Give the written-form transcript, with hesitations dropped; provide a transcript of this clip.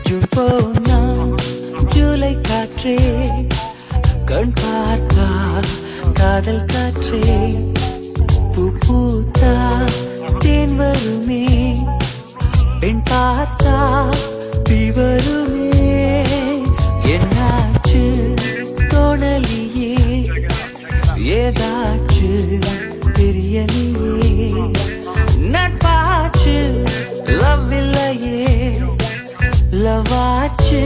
June போனா ஜூலை காற்றே கண் பார்த்தா காதல் காற்றே பூ பூத்தா தேன் வருமே பெண் பார்த்தா தீ வருமே என்னாச்சு தோணலியே ஏதாச்சு தெரியலையே நட்பாச்சு லவ் இல்லையே லவ் ஆச்சு